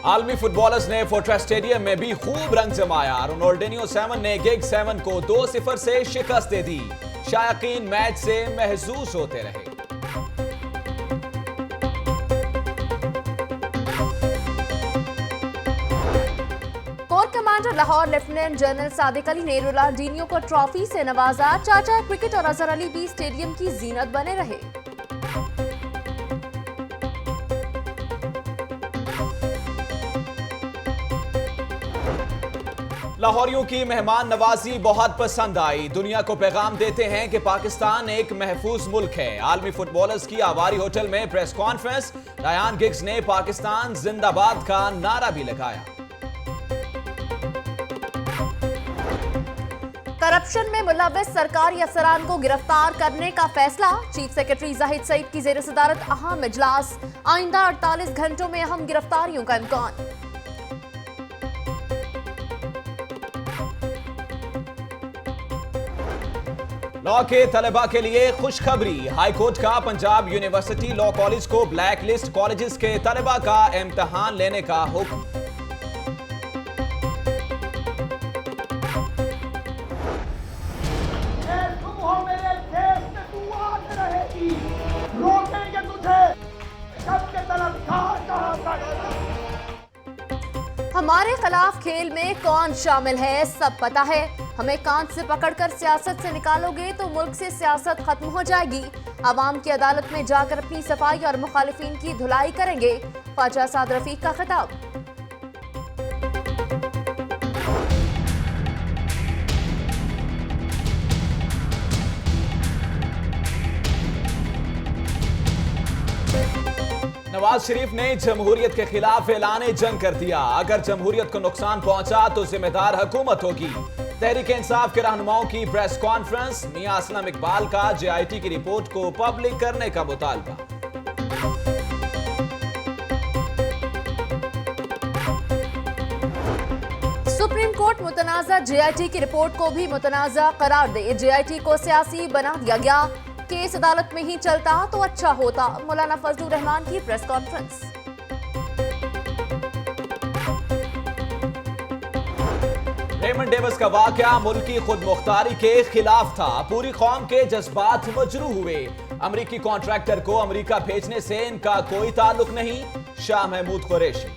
आलमी फुटबॉलर्स ने fortress stadium में भी खूब रंग जमाया। रोनाल्डिनियो 7 ने गिग 7 को 2-0 से शिकस्त दे दी। शायकीन मैच से महसूस होते रहे। Core commander Lahore lieutenant general Sadiq Ali ने रोनाल्डिनियो को ट्रॉफी से नवाजा। चाचा क्रिकेट और अजहर अली भी स्टेडियम की जीनत बने रहे। लाहौरियों की मेहमान नवाजी बहुत पसंद आई। दुनिया को पैगाम देते हैं कि पाकिस्तान एक महफूज मुल्क है। आलमी फुटबॉलर्स की आवारी होटल में प्रेस कॉन्फ्रेंस। रायान गिग्स ने पाकिस्तान जिंदाबाद का नारा भी लगाया। करप्शन में मुलव्वस सरकारी अफसरान को गिरफ्तार करने का फैसला। चीफ सेक्रेटरी जाहिद सईद की जेर सदारत अहम इजलास। आइंदा 48 घंटों में अहम गिरफ्तारियों का इम्कान। लॉ के तलबा के लिए खुशखबरी। हाईकोर्ट का पंजाब यूनिवर्सिटी लॉ कॉलेज को ब्लैक लिस्ट कॉलेजेस के तलबा का इम्तिहान लेने का हुक्म। तुम हो मेरे देश में, तू आके रहेगी, रोकेंगे तुझे, सबके तलबकार कहां। हमारे खिलाफ खेल में कौन शामिल है सब पता है। हमें कांच से पकड़कर सियासत से निकालोगे तो मुल्क से सियासत खत्म हो जाएगी। आवाम की अदालत में जाकर अपनी सफाई और मुखालिफिन की धुलाई करेंगे। ख्वाजा साद रफीक का खिताब। नवाज शरीफ ने जमहूरियत के खिलाफ ऐलान जंग कर दिया। अगर जमहूरियत को नुकसान पहुंचा तो जिम्मेदार हुकूमत होगी। तहरीक इंसाफ के रहनुमाओं की प्रेस कॉन्फ्रेंस। मियां असलम इकबाल का जेआईटी की रिपोर्ट को पब्लिक करने का मुतालबा। सुप्रीम कोर्ट मुतनाज़ा जेआईटी की रिपोर्ट को भी मुतनाज़ा करार दे। जेआईटी को सियासी बना दिया गया। केस अदालत में ही चलता तो अच्छा होता। मौलाना फजलुर रहमान की प्रेस कॉन्फ्रेंस। रेमंड डेविस का वाकया मुल्की खुद मुख्तारी के खिलाफ था। पूरी कौम के जज्बात मजरू हुए। अमरीकी कॉन्ट्रैक्टर को अमरीका भेजने से इनका कोई ताल्लुक नहीं। शाह महमूद कुरैशी।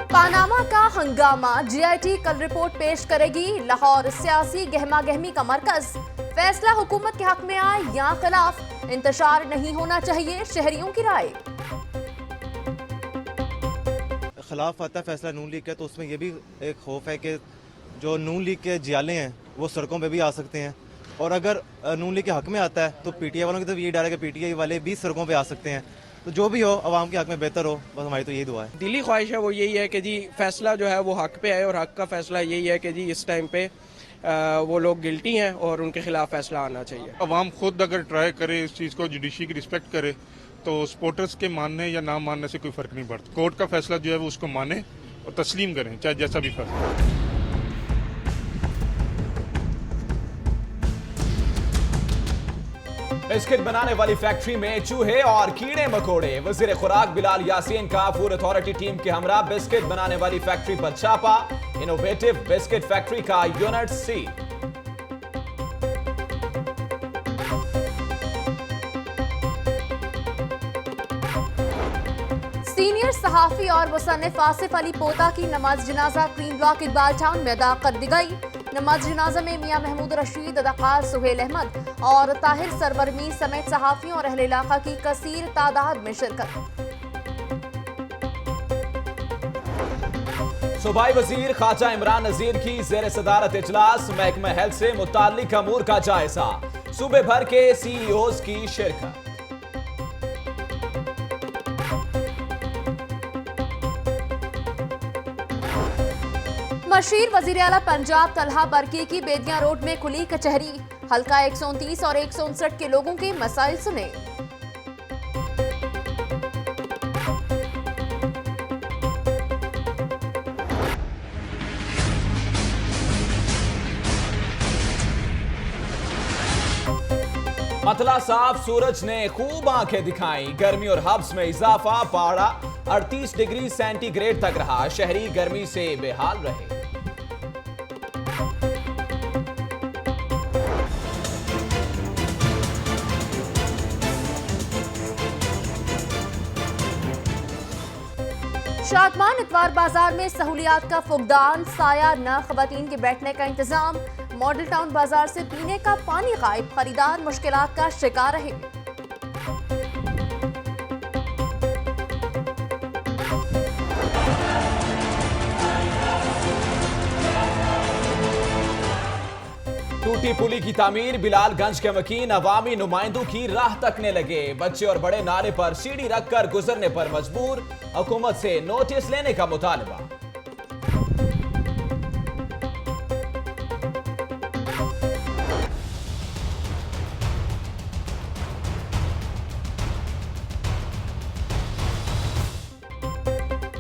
पानामा का हंगामा। जेआईटी कल रिपोर्ट पेश करेगी। लाहौर सियासी गहमा गहमी का मरकज। फैसला हुकूमत के हक में आए या खिलाफ इंतशार नहीं होना चाहिए शहरियों की राय। खिलाफ आता फैसला नून लीग का तो उसमें यह भी एक खौफ है कि जो नून लीग के जियाले हैं वो सड़कों पे भी आ सकते हैं। और अगर नून लीग के हक में आता है तो पीटीआई वालों की तो ये डर है कि पीटीआई वाले भी सड़कों पे आ सकते हैं। तो जो भी हो अवाम के हक में बेहतर हो, बस हमारी तो यही दुआ है। दिली ख्वाहिश है वो यही है कि जी फैसला जो है वो हक पे आए। और हक का फैसला यही है कि जी इस टाइम पे वो लोग गिल्टी हैं और उनके खिलाफ फैसला आना चाहिए। अवाम खुद अगर ट्राई करे इस चीज़ को, जुडिशरी की रिस्पेक्ट करे, तो सपोर्टर्स के मानने या ना मानने से कोई फर्क नहीं पड़ता। कोर्ट का फैसला जो है वो उसको माने और तस्लीम करें, चाहे जैसा भी फैसला। बिस्किट बनाने वाली फैक्ट्री में चूहे और कीड़े मकोड़े। वजीर खुराक बिलाल यासीन का फूड अथॉरिटी टीम के हमरा बिस्किट बनाने वाली फैक्ट्री पर छापा। इनोवेटिव बिस्किट फैक्ट्री का यूनिट सी। सीनियर सहाफी और मुसन्निफ आसिफ अली पोता की नमाज जनाजा क्रीम ब्लॉक इकबाल टाउन में अदा कर दी गई। नमाज जनाजा में मियां महमूद रशीद, अदाकार सुहेल अहमद और ताहिर सरवरमी समेत सहाफियों और अहले इलाका की कसीर तादाद में शिरकत। सूबाई वजीर ख्वाजा इमरान नजीर की जेर सदारत इजलास। महकमा हेल्थ से मुताल्लिक अमूर का जायजा। सूबे भर के सीईओज की शिरकत। मशीर वजीर आला पंजाब तलहा बरकी की बेदिया रोड में खुली कचहरी। हल्का 129 और 159 के लोगों के मसाइल सुने। मतला साफ सूरज ने खूब आंखें दिखाई। गर्मी और हब्स में इजाफा, पारा 38 डिग्री सेंटीग्रेड तक रहा। शहरी गर्मी से बेहाल रहे। शादमान इतवार बाजार में सहूलियात का फुकदान, साया न खवातीन के बैठने का इंतजाम। मॉडल टाउन बाजार से पीने का पानी गायब, खरीदार मुश्किलात का शिकार रहे। टूटी पुली की तामीर, बिलालगंज के मकीन अवामी नुमाइंदों की राह तकने लगे। बच्चे और बड़े नाले पर सीढ़ी रखकर गुजरने पर मजबूर, हुकूमत से नोटिस लेने का मुतालबा।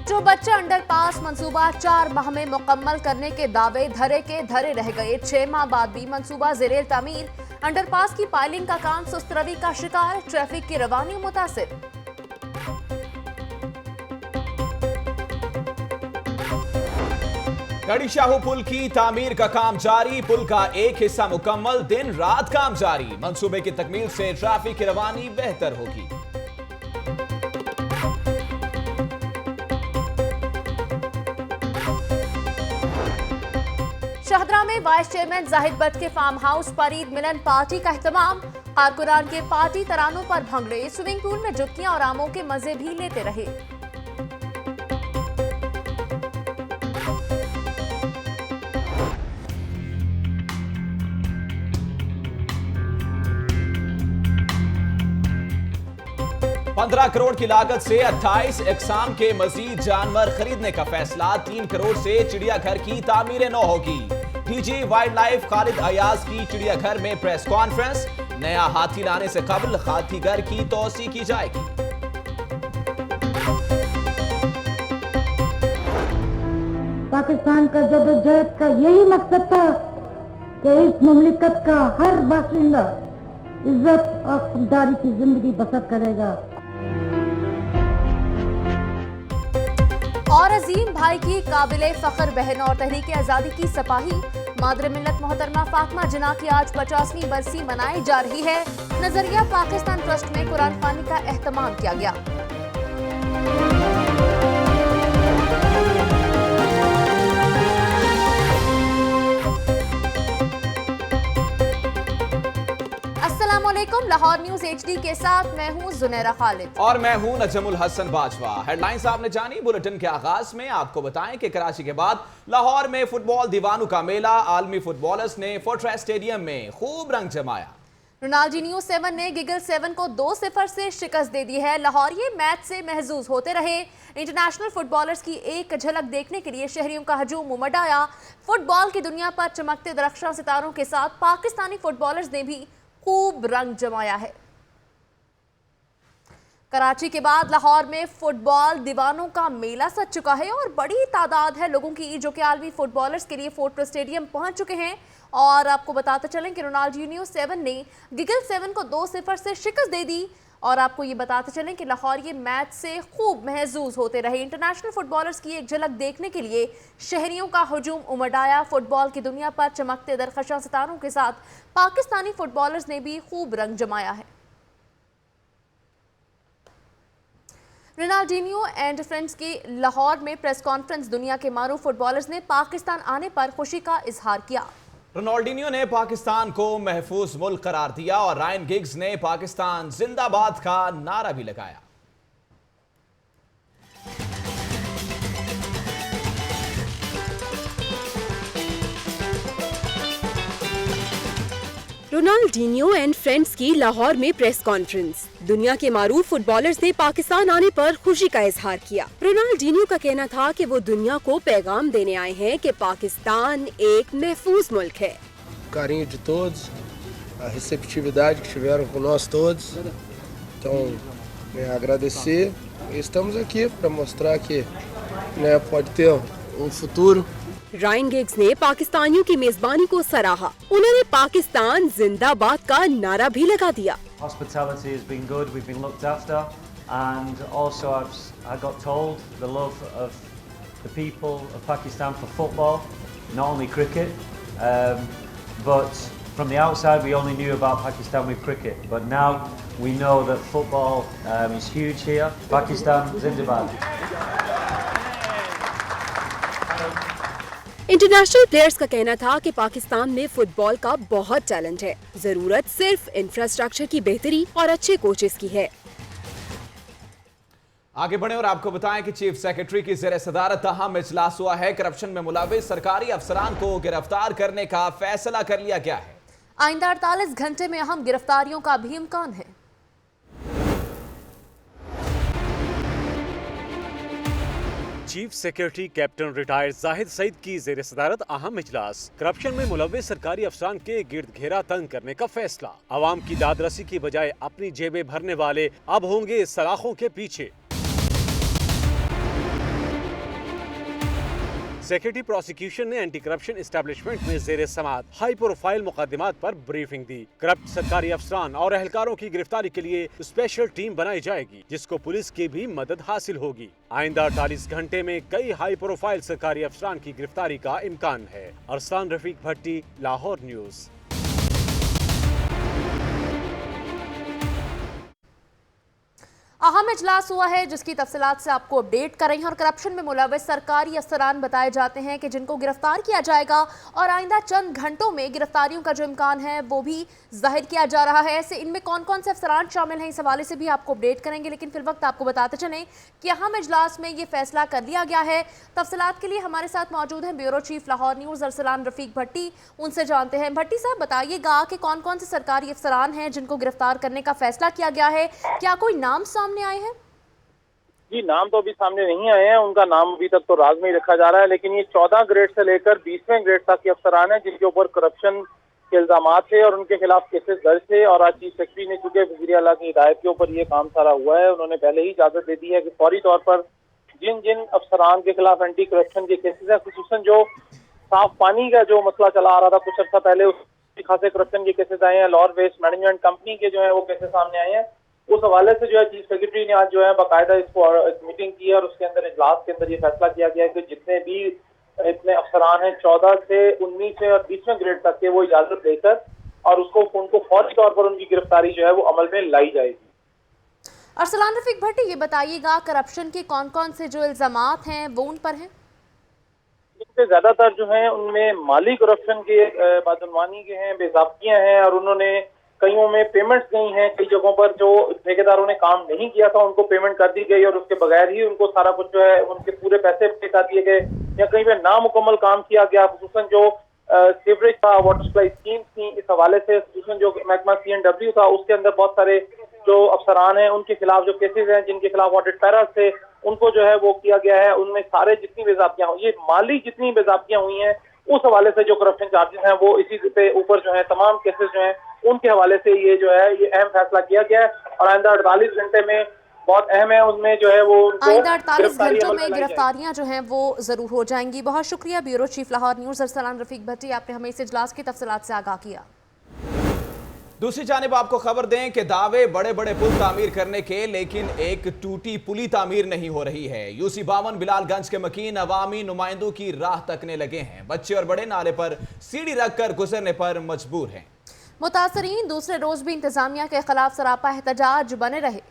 जो बच्चा अंडरपास मंसूबा 4 माह में मुकम्मल करने के दावे धरे के धरे रह गए। 6 माह बाद भी मंसूबा ज़ेरे तामीर। अंडरपास की पाइलिंग का काम सुस्त रवि का शिकार, ट्रैफिक की रवानी मुतासिर। गड़ी शाहू पुल की तामीर का काम जारी। पुल का एक हिस्सा मुकम्मल, दिन रात काम जारी। मंसूबे की तकमील से ट्रैफिक की रवानी बेहतर होगी। शाहदरा में वाइस चेयरमैन जाहिद बट के फार्म हाउस पर ईद मिलन पार्टी का एहतमाम। कारकुनान के पार्टी तरानों पर भंगड़े, स्विमिंग पूल में जुत्तियां और आमों के मजे भी लेते रहे। ₹15 करोड़ की लागत से 28 इकसाम के मजीद जानवर खरीदने का फैसला। 3 करोड़ से चिड़ियाघर की तामीर नौ होगी। DG wild life Khalid Ayaz की चिड़ियाघर में प्रेस कॉन्फ्रेंस। नया हाथी लाने से कबल हाथीघर की तोसी की जाएगी। पाकिस्तान का जदोजहद का यही मकसद था कि इस मुमलिकत का हर बाशिंदा इज्जत और खुददारी की जिंदगी बसर करेगा। और अजीम भाई की काबिले फख्र बहन और तहरीक आज़ादी की सपाही मादर मिल्लत मोहतरमा फातिमा जिन्ना की आज 50वीं बरसी मनाई जा रही है। नजरिया पाकिस्तान ट्रस्ट में कुरान खानी का एहतमाम किया गया। अस्सलामुअलैकुम, लाहौर न्यूज HD के साथ मैं हूं जुनैरा खालिद और मैं हूं नजमुल हसन बाजवा। हेडलाइंस आपने जानी। बुलेटिन के आगाज में आपको बताएं कि कराची के बाद लाहौर में फुटबॉल दीवानों का मेला। आलमी फुटबॉलर्स ने फोर्ट्रेस स्टेडियम में खूब रंग जमाया। रोनाल्डिनियो 7 ने गिगल 7 को 2-0 से शिकस्त दे दी है। लाहौरिये मैच से महजूज होते रहे। इंटरनेशनल फुटबॉलर्स की एक झलक देखने के लिए शहरियों का हजूम उमड़ आया। फुटबॉल की दुनिया पर चमकते दरख्शां सितारों के साथ पाकिस्तानी फुटबॉलर्स ने भी खूब रंग जमाया है। कराची के बाद लाहौर में फुटबॉल दीवानों का मेला सज चुका है और बड़ी तादाद है लोगों की जो कि आलमी फुटबॉलर्स के लिए फोर्ट्रेस स्टेडियम पहुंच चुके हैं। और आपको बताते चलें कि रोनाल्डिनियो 7 ने गिगल 7 को 2-0 से शिकस्त दे दी। और आपको ये बताते चलें कि लाहौर ये मैच से खूब महजूज होते रहे। इंटरनेशनल फुटबॉलर्स की एक झलक देखने के लिए शहरियों का हुजूम उमड़ आया। फुटबॉल की दुनिया पर चमकते दरख्शां सितारों के साथ पाकिस्तानी फुटबॉलर्स ने भी खूब रंग जमाया है। रोनाल्डिनियो एंड फ्रेंड्स की लाहौर में प्रेस कॉन्फ्रेंस। दुनिया के मारूफ फुटबॉलर्स ने पाकिस्तान आने पर खुशी का इजहार किया। रोनाल्डिनियो ने पाकिस्तान को महफूज मुल्क करार दिया और रायन गिग्स ने पाकिस्तान जिंदाबाद का नारा भी लगाया। रोनाल्डिनियो एंड फ्रेंड्स की लाहौर में प्रेस कॉन्फ्रेंस। दुनिया के मारूफ फुटबॉलर्स ने पाकिस्तान आने पर खुशी का इजहार किया। रोनाल्डिनियो का कहना था कि वो दुनिया को पैगाम देने आए हैं कि पाकिस्तान एक महफूज मुल्क है। carinho de todos, a receptividade que tiveram com nós todos. Então, agradecer. E estamos aqui para mostrar que pode ter futuro. Ryan gigs ने पाकिस्तानियों की मेजबानी को सराहा। उन्होंने पाकिस्तान जिंदाबाद का नारा भी लगा दिया। hospitality has been good. We've been looked after, and also I got told the love of the people of Pakistan for football, not only cricket, but from the outside we only knew about Pakistan with cricket. But now we know that football is huge here. Pakistan Zindabad. International players का कहना था कि पाकिस्तान में football का बहुत talent है, जरूरत सिर्फ इंफ्रास्ट्रक्चर की बेहतरी और अच्छे कोचेस की है। आगे बढ़े और आपको बताएं कि चीफ सेक्रेटरी की ज़ेर सदारत अहम इजलास हुआ है। करप्शन में मुलव्विस सरकारी अफसरान को गिरफ्तार करने का फैसला कर लिया गया है। आइंदा 48 घंटे में अहम गिरफ्तारियों का भी इम्कान है। Chief secretary captain retired Zahid Saeed की ज़ेर सदारत अहम इजलास। करप्शन में मुलव्विस सरकारी अफसरान के गिर्द घेरा तंग करने का फैसला। आवाम की दादरसी की बजाय अपनी जेबें भरने वाले अब होंगे सलाखों के पीछे। सेक्रेटरी प्रोसिक्यूशन ने एंटी करप्शन एस्टेब्लिशमेंट में ज़ेरे समात हाई प्रोफाइल मुकदमात पर ब्रीफिंग दी। करप्ट सरकारी अफसरान और एहलकारों की गिरफ्तारी के लिए स्पेशल टीम बनाई जाएगी, जिसको पुलिस की भी मदद हासिल होगी। आइंदा 48 घंटे में कई हाई प्रोफाइल सरकारी अफसरान की गिरफ्तारी का इम्कान है। अरसलान रफीक भट्टी, लाहौर न्यूज़। अहम इजलास हुआ है जिसकी तफसीलात से आपको अपडेट कर रही हैं। और करप्शन में मुलव्विस सरकारी अफसरान बताए जाते हैं कि जिनको गिरफ्तार किया जाएगा और आइंदा चंद घंटों में गिरफ्तारियों का जो इम्कान है वो भी जाहिर किया जा रहा है। ऐसे इनमें कौन कौन से अफसरान शामिल हैं, इस हवाले से भी आपको अपडेट करेंगे, लेकिन फिर वक्त आपको बताते चलें कि अहम इजलास में ये फैसला कर लिया गया है। तफसीलात के लिए हमारे साथ मौजूद हैं bureau chief Lahore news Arsalan Rafiq Bhatti, उनसे जानते हैं। भट्टी साहब, बताइएगा कि कौन कौन से सरकारी अफसरान हैं जिनको गिरफ्तार करने का फैसला किया गया है, क्या कोई नाम सामने आए हैं? जी, नाम तो अभी सामने नहीं आए हैं, उनका नाम अभी तक तो राज में ही रखा जा रहा है। लेकिन ये 14 ग्रेड से लेकर 20वें ग्रेड तक के अफसरान हैं जिनके ऊपर करप्शन के इल्जामात थे और उनके खिलाफ केसेस दर्ज थे। और आज चीफ सेक्रेटरी ने चूंकि वज़ीर आला की हिदायत के ऊपर ये काम सारा हुआ है, उन्होंने पहले ही इजाजत दे दी है कि फौरी तौर पर जिन जिन अफसरान के खिलाफ एंटी करप्शन के केसेस हैं, खुसूसन जो साफ पानी का जो मसला चला आ रहा था कुछ अर्सा पहले, उसके खासे करप्शन के केसेस आए हैं। लॉर वेस्ट मैनेजमेंट कंपनी के जो है वो केसेस सामने आए हैं। उस हवाले से जो है चीफ सेक्रेटरी ने आज जो है बाकायदा इसको मीटिंग की है और उसके अंदर इजलास के अंदर ये फैसला किया गया है कि जितने भी इतने अफसरान हैं 14 से 19 और 20वें ग्रेड तक के, वो इजाजत देकर और उनको फौरी तौर पर उनकी गिरफ्तारी जो है वो अमल में लाई जाएगी। अरसलान रफीक भट्टी, ये बताइएगा करप्शन के कौन कौन से जो इल्जामात हैं वो उन पर हैं? जिनसे ज्यादातर जो है उनमें माली करप्शन के, बदनवानी के हैं, बेज़ाब्तियां हैं और उन्होंने कईयों में पेमेंट्स गई हैं। कई जगहों पर जो ठेकेदारों ने काम नहीं किया था उनको पेमेंट कर दी गई और उसके बगैर ही उनको सारा कुछ जो है उनके पूरे पैसे पे कर दिए गए, या कहीं पे नामुकम्मल काम किया गया। खुसूसन जो सीवरेज था, वाटर सप्लाई स्कीम थी, इस हवाले से खुसूसन जो महकमा CNW था उसके अंदर बहुत सारे जो अफसरान हैं उनके खिलाफ जो केसेज हैं, जिनके खिलाफ ऑडिट पैरा थे, उनको जो है वो किया गया है। उनमें सारे जितनी बेज़ाब्तियां हुई, ये माली जितनी बेज़ाब्तियां हुई हैं उस हवाले से जो करप्शन चार्जेस हैं वो इसी पे ऊपर जो है तमाम केसेस जो हैं उनके हवाले से ये जो है ये अहम फैसला किया गया है। और आइंदा 48 घंटे में बहुत अहम है, उनमें जो है वो आइंदा 48 घंटों में गिरफ्तारियां जो हैं वो जरूर हो जाएंगी। बहुत शुक्रिया bureau chief Lahore news Arsalan Rafiq Bhatti, आपने हमें इस इजलास की तफसीलात से आगाह किया। दूसरी जानिब आपको खबर दें कि दावे बड़े बड़े पुल तामीर करने के, लेकिन एक टूटी पुली तामीर नहीं हो रही है। UC 52 बिलालगंज के मकीन अवामी नुमाइंदों की राह तकने लगे हैं। बच्चे और बड़े नाले पर सीढ़ी रखकर गुजरने पर मजबूर हैं। मुतासरीन दूसरे रोज भी इंतजामिया के खिलाफ सरापा एहतजाज बने रहे।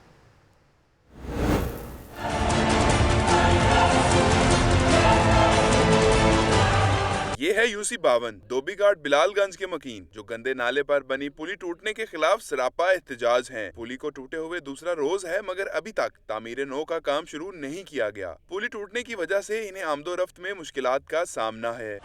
ये है UC 52 धोबीघाट बिलालगंज के मकीन, जो गंदे नाले पर बनी पुली टूटने के खिलाफ सरापा एहतजाज हैं। पुली को टूटे हुए दूसरा रोज है, मगर अभी तक तामीर नो का काम शुरू नहीं किया गया। पुली टूटने की वजह से इन्हें आमदोरफ्त में मुश्किलात का सामना है।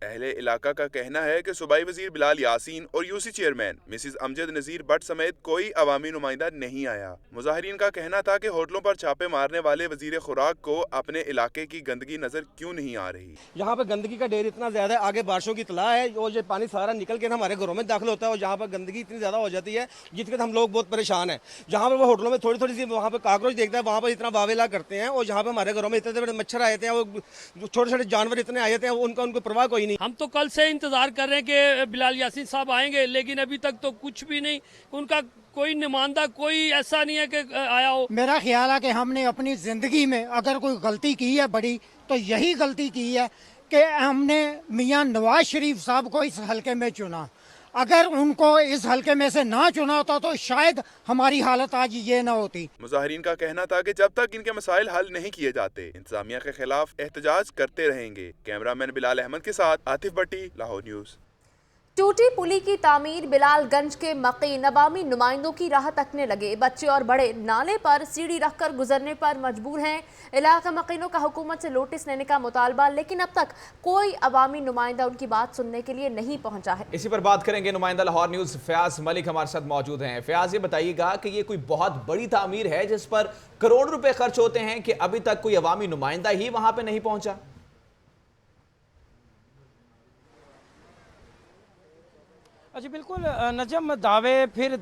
अहले इलाका का कहना है कि सूबाई वजीर बिलाल यासीन और UC चेयरमैन मिसिज अमजद नजीर भट्ट समेत कोई अवामी नुमाइंदा नहीं आया। मुजाहिरीन का कहना था कि होटलों पर छापे मारने वाले वजीर खुराक को अपने इलाके की गंदगी नजर क्यों नहीं आ रही। यहाँ पर गंदगी का ढेर इतना ज्यादा है, आगे बारिशों की तला है और ये पानी सारा निकल के हमारे घरों में दाखिल होता है और यहाँ पर गंदगी इतनी ज्यादा हो जाती है जिसके हम लोग बहुत परेशान है। जहाँ पर वो होटलों में थोड़ी थोड़ी सी वहाँ पर काकरोच देखता है, वहाँ पर इतना वावेला करते हैं और जहाँ पर हमारे घरों में इतने बड़े मच्छर आए थे, वो छोटे छोटे जानवर इतने आए थे, उनको परवाह कोई नहीं। हम तो कल से इंतज़ार कर रहे हैं कि बिलाल यासीन साहब आएंगे, लेकिन अभी तक तो कुछ भी नहीं, उनका कोई नुमाइंदा कोई ऐसा नहीं है कि आया हो। मेरा ख्याल है कि हमने अपनी ज़िंदगी में अगर कोई गलती की है बड़ी, तो यही गलती की है कि हमने मियां नवाज शरीफ साहब को इस हलके में चुना। अगर उनको इस हलके में से ना चुना होता तो शायद हमारी हालत आज ये ना होती। मुजाहिरीन का कहना था कि जब तक इनके मसाइल हल नहीं किए जाते, इंतजामिया के खिलाफ एहतजाज करते रहेंगे। कैमरामैन बिलाल अहमद के साथ आतिफ भट्टी, लाहौर न्यूज़। टूटी पुली की तामीर बिलालगंज के मकीन अवामी नुमाइंदों की राह तकने लगे। बच्चे और बड़े नाले पर सीढ़ी रखकर गुजरने पर मजबूर हैं। इलाका मकीनों का हुकूमत से नोटिस लेने का मुतालबा, लेकिन अब तक कोई अवामी नुमाइंदा उनकी बात सुनने के लिए नहीं पहुंचा है। इसी पर बात करेंगे। नुमाइंदा लाहौर न्यूज़ फयाज मलिक हमारे साथ मौजूद हैं। फयाज, ये बताइएगा कि ये कोई बहुत बड़ी तामीर है जिस पर करोड़ रुपए खर्च होते हैं कि अभी तक कोई अवामी नुमाइंदा ही वहां पर नहीं पहुंचा? जी बिल्कुल नजम, दावे फिर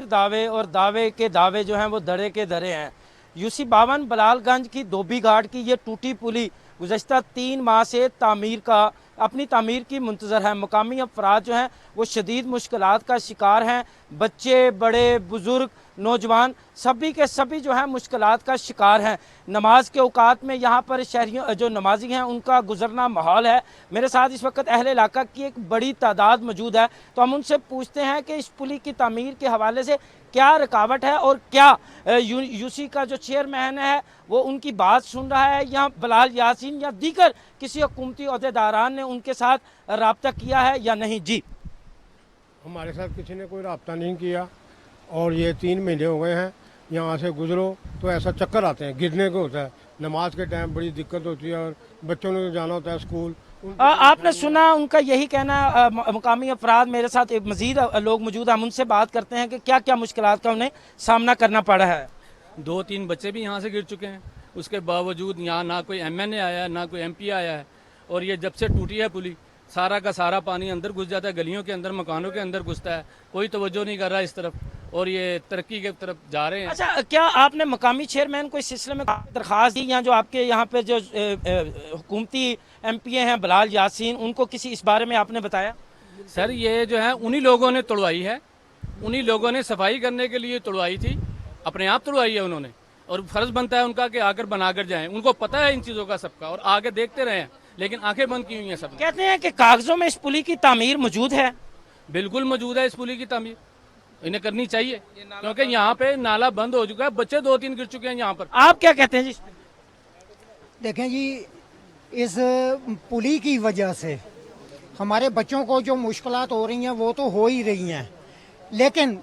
दावे और दावे के दावे जो हैं वो धड़े के धड़े हैं। यूसी 52 बलालगंज की धोबी घाट की ये टूटी पुली गुज़श्ता 3 माह से अपनी तामीर की मुंतज़र है। मुकामी अफराद जो हैं वो शदीद मुश्किलात का शिकार हैं। बच्चे, बड़े, बुज़ुर्ग, नौजवान सभी के सभी जो है मुश्किलात का शिकार हैं। नमाज के औकात में यहाँ पर शहरियों जो नमाजी हैं उनका गुजरना माहौल है। मेरे साथ इस वक्त अहले इलाका की एक बड़ी तादाद मौजूद है, तो हम उनसे पूछते हैं कि इस पुली की तामीर के हवाले से क्या रुकावट है और क्या यूसी का जो चेयरमैन है वो उनकी बात सुन रहा है, या बिलाल यासीन या दीगर किसी हुकूमती अहदेदारान ने उनके साथ रब्ता किया है या नहीं। जी, हमारे साथ किसी ने कोई रब्ता नहीं किया और ये 3 महीने हो गए हैं। यहाँ से गुजरो तो ऐसा चक्कर आते हैं, गिरने को होता है। नमाज के टाइम बड़ी दिक्कत होती है और बच्चों ने जाना होता है स्कूल। आपने सुना उनका यही कहना। मुकामी अफराद मेरे साथ मजीद लोग मौजूद हैं, हम उनसे बात करते हैं कि क्या क्या मुश्किलात का उन्हें सामना करना पड़ा है। 2-3 बच्चे भी यहाँ से गिर चुके हैं, उसके बावजूद यहाँ ना कोई MNA आया है ना कोई MP आया है। और ये जब से टूटी है पुली, सारा का सारा पानी अंदर घुस जाता है, गलियों के अंदर, मकानों के अंदर घुसता है। कोई तवज्जो नहीं कर रहा इस तरफ और ये तरक्की के तरफ जा रहे हैं। अच्छा, क्या आपने मकामी चेयरमैन को इस सिलसिले में दरख्वास्त दी, या जो आपके यहाँ पे जो हुकूमती MP हैं बिलाल यासीन, उनको किसी इस बारे में आपने बताया? सर, ये जो है उन्हीं लोगों ने तोड़वाई है, उन्हीं लोगों ने सफाई करने के लिए तोड़वाई थी, अपने आप तोड़वाई है उन्होंने, और फर्ज बनता है उनका कि आकर बनाकर जाएं। उनको पता है इन चीज़ों का सबका, और आगे देखते रहे, लेकिन आंखें बंद की हुई हैं सब। कहते हैं कि कागजों में इस पुली की तामीर मौजूद है। बिल्कुल मौजूद है इस पुली की तामीर, इन्हें करनी चाहिए, क्योंकि यहाँ पे नाला बंद हो चुका है, बच्चे 2-3 गिर चुके हैं यहाँ पर। आप क्या कहते हैं जी? देखें जी, इस पुली की वजह से हमारे बच्चों को जो मुश्किलात हो रही हैं वो तो हो ही रही हैं, लेकिन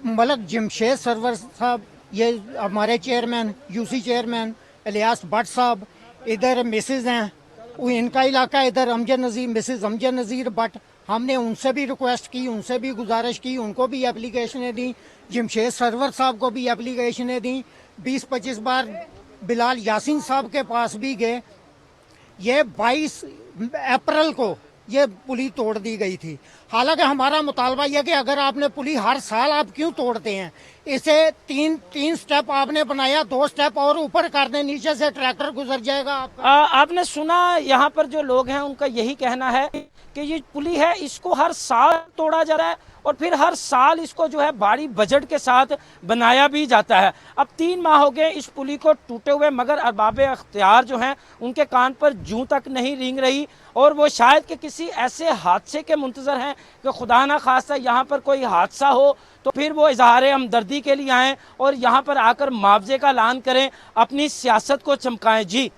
मलक जमशेद सरवर साहब, ये हमारे chairman, UC chairman Ilyas Bhatt साहब, इधर मिसेज हैं, इनका इलाका इधर अमजद नज़ीर, मिसेज अमजद नज़ीर भट्ट, हमने उनसे भी रिक्वेस्ट की, उनसे भी गुजारिश की, उनको भी एप्लीकेशनें दी, जमशेद सरवर साहब को भी एप्लीकेशनें दी, 20-25 बार बिलाल यासीन साहब के पास भी गए। ये 22 अप्रैल को ये पुली तोड़ दी गई थी। हालांकि हमारा मुतालबा यह कि अगर आपने पुली हर साल आप क्यों तोड़ते हैं, इसे तीन स्टेप आपने बनाया, 2 स्टेप और ऊपर कर दें, नीचे से ट्रैक्टर गुजर जाएगा आपका। आपने सुना यहाँ पर जो लोग हैं उनका यही कहना है कि ये पुली है इसको हर साल तोड़ा जा रहा है और फिर हर साल इसको जो है भारी बजट के साथ बनाया भी जाता है। अब 3 माह हो गए इस पुली को टूटे हुए, मगर अरबाब अख्तियार जो हैं उनके कान पर जूं तक नहीं रेंग रही, और वो शायद कि किसी ऐसे हादसे के मुंतज़र हैं कि खुदा ना खास्ता यहाँ पर कोई हादसा हो तो फिर वो इजहार हमदर्दी के लिए आएँ और यहाँ पर आकर मुआवजे का ऐलान करें, अपनी सियासत को चमकाएं। जी,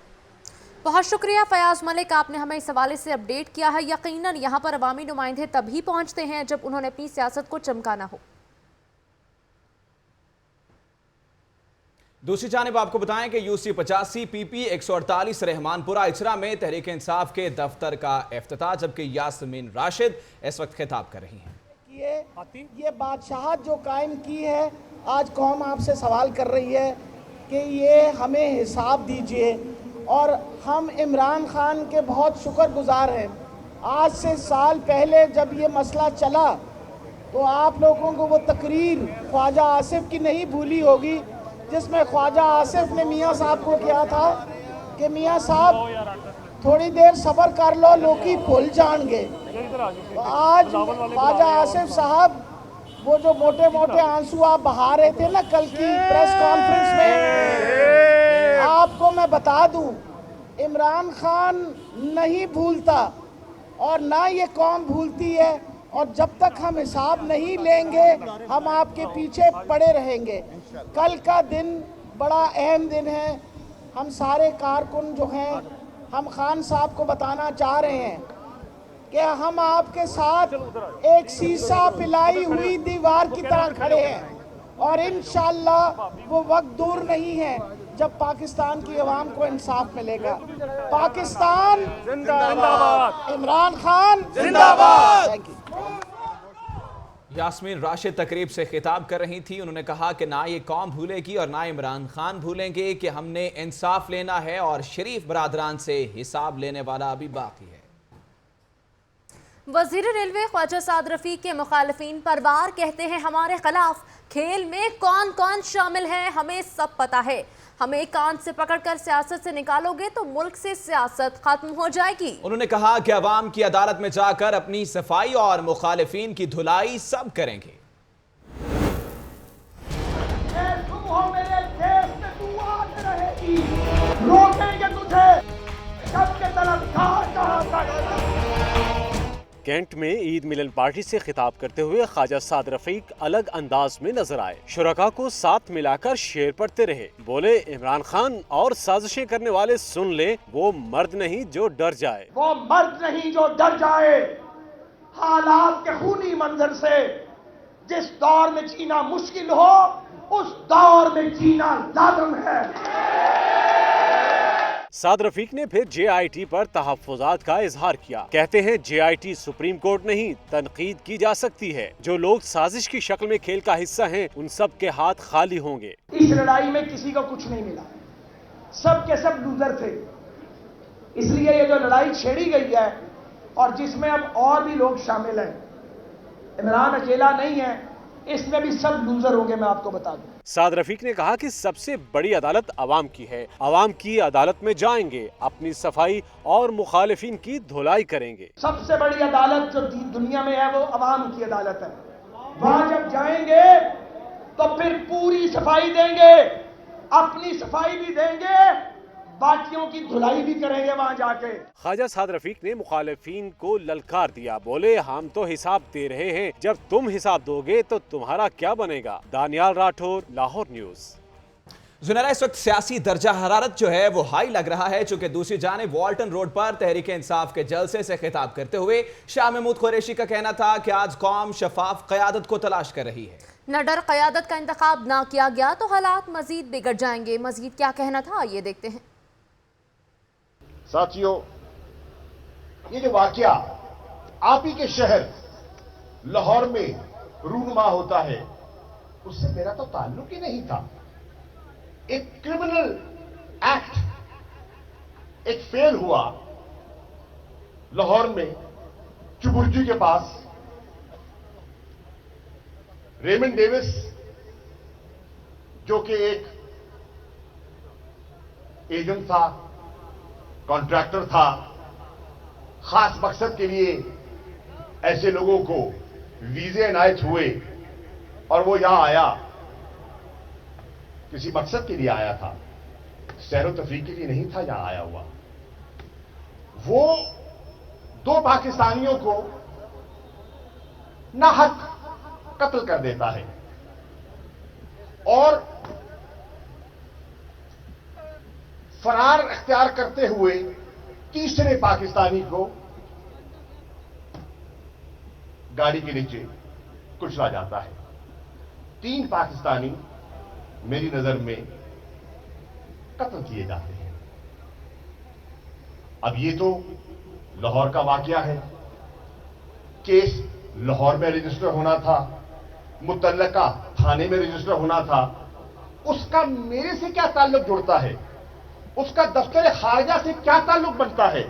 बहुत शुक्रिया फयाज मलिक, आपने हमें इस हवाले से अपडेट किया है। यकीनन यहाँ पर अवामी नुमाइंदे तभी पहुँचते हैं जब उन्होंने अपनी सियासत को चमकाना हो। दूसरी जानिब आपको बताएं कि यूसी 85 PP 148 रहमानपुरा इचरा में तहरीक इंसाफ के दफ्तर का इफ्तिताह, जबकि यास्मीन राशिद इस वक्त खिताब कर रही हैं। ये बादशाहत जो कायम की है, आज कौम आपसे सवाल कर रही है कि ये हमें हिसाब दीजिए, और हम इमरान खान के बहुत शुक्रगुजार हैं। आज से साल पहले जब ये मसला चला तो आप लोगों को वो तकरीर ख्वाजा आसिफ की नहीं भूली होगी, जिसमें ख्वाजा आसिफ ने मियाँ साहब को किया था कि मियाँ साहब थोड़ी देर सब्र कर लो, लोग भूल जाएंगे। तो आज ख्वाजा आसिफ साहब, वो जो मोटे मोटे आंसू आप बहा रहे थे ना कल की प्रेस कॉन्फ्रेंस में, आपको मैं बता दूं, इमरान खान नहीं भूलता और ना ये कौम भूलती है, और जब तक हम हिसाब नहीं लेंगे हम आपके पीछे पड़े रहेंगे। कल का दिन बड़ा अहम दिन है। हम सारे कारकुन जो हैं, हम खान साहब को बताना चाह रहे हैं कि हम आपके साथ एक शीशा पिलाई हुई दीवार की तरह खड़े हैं, और इंशाअल्लाह वो वक्त दूर नहीं है जब पाकिस्तान की आवाम को इंसाफ मिलेगा। पाकिस्तान जिंदाबाद, इमरान खान जिंदाबाद। Thank you. यास्मीन राशिद तकरीब से खिताब कर रही थी। उन्होंने कहा कि ना ये कौम भूलेगी और ना इमरान खान भूलेंगे कि हमने इंसाफ लेना है और शरीफ बरादरान से हिसाब लेने वाला अभी बाकी है। वजीर रेलवे ख्वाजा साद रफीक के मुखालिफिन पर बार कहते हैं हमारे खिलाफ खेल में कौन कौन शामिल है हमें सब पता है, हमें कान से पकड़कर सियासत से निकालोगे तो मुल्क से सियासत खत्म हो जाएगी। उन्होंने कहा कि अवाम की अदालत में जाकर अपनी सफाई और मुखालिफिन की धुलाई सब करेंगे। तुम हो मेरे देश में, तू आगे रहेगी, रोकेंगे तुझे, सबके तरफ कैंट में ईद मिलन पार्टी से खिताब करते हुए ख्वाजा साद रफीक अलग अंदाज में नजर आए। शुरका को साथ मिलाकर शेर पढ़ते रहे। बोले, इमरान खान और साजिशें करने वाले सुन ले, वो मर्द नहीं जो डर जाए। वो मर्द नहीं जो डर जाए। हालात के खूनी मंजर से जिस दौर में जीना मुश्किल हो, उस दौर में जीना लाज़िम है। साद रफीक ने फिर JIT पर तहफ़्फ़ुज़ात का इजहार किया। कहते हैं JIT सुप्रीम कोर्ट नहीं, तनकीद की जा सकती है। जो लोग साजिश की शक्ल में खेल का हिस्सा हैं, उन सब के हाथ खाली होंगे। इस लड़ाई में किसी को कुछ नहीं मिला, सब के सब लूजर थे। इसलिए ये जो लड़ाई छेड़ी गई है और जिसमें अब और भी लोग शामिल हैं, इमरान अकेला नहीं है, इसमें भी सब लूजर होंगे, मैं आपको बता दूं। साद रफीक ने कहा कि सबसे बड़ी अदालत अवाम की है। अवाम की अदालत में जाएंगे, अपनी सफाई और मुखालिफिन की धुलाई करेंगे। सबसे बड़ी अदालत जो दुनिया में है वो अवाम की अदालत है। वहां जब जाएंगे तो फिर पूरी सफाई देंगे, अपनी सफाई भी देंगे, बाकियों की धुलाई भी करेंगे वहां जाके। ख्वाजा साद रफीक ने मुखालिफिन को ललकार दिया। बोले, हम तो हिसाब दे रहे हैं, जब तुम हिसाब दोगे तो तुम्हारा क्या बनेगा। दानियाल राठौर, लाहौर न्यूज। जुनैरा, इस वक्त सियासी दर्जा हरारत जो है वो हाई लग रहा है, चूंकि दूसरी जानिब वॉल्टन रोड पर तहरीक इंसाफ के जलसे से खिताब करते हुए शाह महमूद कुरैशी का कहना था कि आज कौम शफाफ क़यादत को तलाश कर रही है। न डर क़यादत का इंतखाब ना किया गया तो हालात मजीद बिगड़ जाएंगे। मजीद क्या कहना था, ये देखते हैं। साथियों, ये जो वाकया आप ही के शहर लाहौर में रूनुमा होता है, उससे मेरा तो ताल्लुक ही नहीं था। एक क्रिमिनल एक्ट एक फेल हुआ लाहौर में, चुबुर्जी के पास। रेमंड डेविस जो कि एक एजेंट था, कॉन्ट्रैक्टर था, खास मकसद के लिए ऐसे लोगों को वीजे इनायत हुए और वो यहां आया, किसी मकसद के लिए आया था, सैर व तफरीह के लिए नहीं था यहां आया हुआ। वो 2 पाकिस्तानियों को नाहक कत्ल कर देता है और फरार इख्तियार करते हुए तीसरे पाकिस्तानी को गाड़ी के नीचे कुचला जाता है। 3 पाकिस्तानी मेरी नजर में कत्ल किए जाते हैं। अब ये तो लाहौर का वाकया है, केस लाहौर में रजिस्टर होना था, मुतल्लका थाने में रजिस्टर होना था। उसका मेरे से क्या ताल्लुक जुड़ता है, उसका दफ्तर खारजा से क्या ताल्लुक बनता है,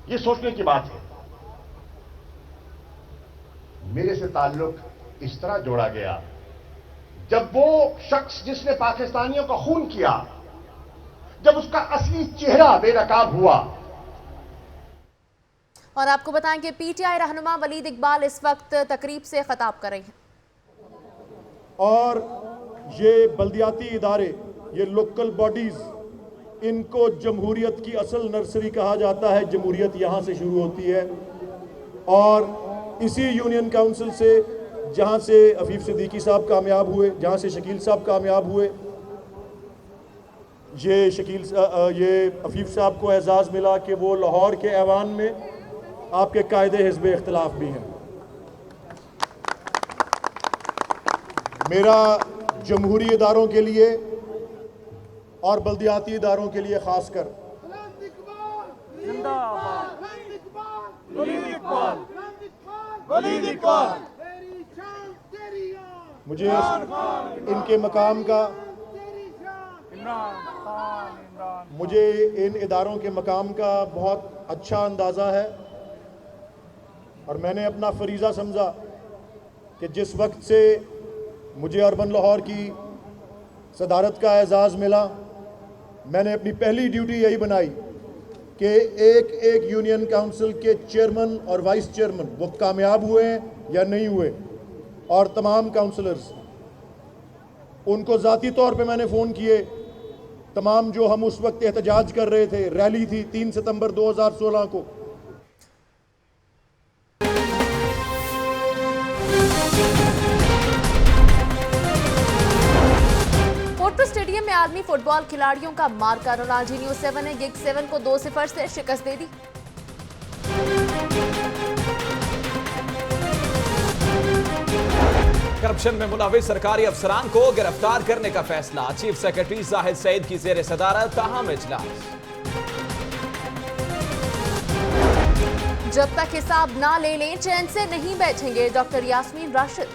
यह सोचने की बात है। मेरे से ताल्लुक इस तरह जोड़ा गया, जब वो शख्स जिसने पाकिस्तानियों का खून किया, जब उसका असली चेहरा बेनकाब हुआ। और आपको बताएं कि पीटीआई रहनुमा वलीद इकबाल इस वक्त तकरीब से खिताब कर रही हैं। और ये बल्दियाती इदारे, ये लोकल बॉडीज, इनको जमहूरियत की असल नर्सरी कहा जाता है। जमहूरियत यहाँ से शुरू होती है और इसी यूनियन काउंसिल से, जहाँ से अफीफ सिद्दीकी साहब कामयाब हुए, जहाँ से शकील साहब कामयाब हुए, ये अफीफ साहब को एजाज़ मिला कि वो लाहौर के ऐवान में आपके कायदे हिज़्ब इख्तिलाफ भी हैं। मेरा जमहूरी इदारों के लिए और बल्दियाती इदारों के लिए खासकर मुझे इनके मकाम का, मुझे इन इदारों के मकाम का बहुत अच्छा अंदाज़ा है और मैंने अपना फरीज़ा समझा कि जिस वक्त से मुझे अर्बन लाहौर की सदारत का एजाज़ मिला, मैंने अपनी पहली ड्यूटी यही बनाई कि एक एक यूनियन काउंसिल के चेयरमैन और वाइस चेयरमैन वो कामयाब हुए हैं या नहीं हुए, और तमाम काउंसलर्स, उनको ज़ाती तौर पे मैंने फ़ोन किए। तमाम जो हम उस वक्त एहतजाज कर रहे थे, रैली थी 3 सितंबर 2016 को, पोर्टो स्टेडियम में आर्मी फुटबॉल खिलाड़ियों का मार्का। रोनाल्डिनियो 7 ने गिग 7 को 2-0 से शिकस्त दे दी। करप्शन में मुलविस सरकारी अफसरान को गिरफ्तार करने का फैसला। चीफ सेक्रेटरी जाहिद सईद की जेर सदारत अहम इजलास। जब तक हिसाब ना ले लें चैन से नहीं बैठेंगे, doctor Yasmeen Rashid.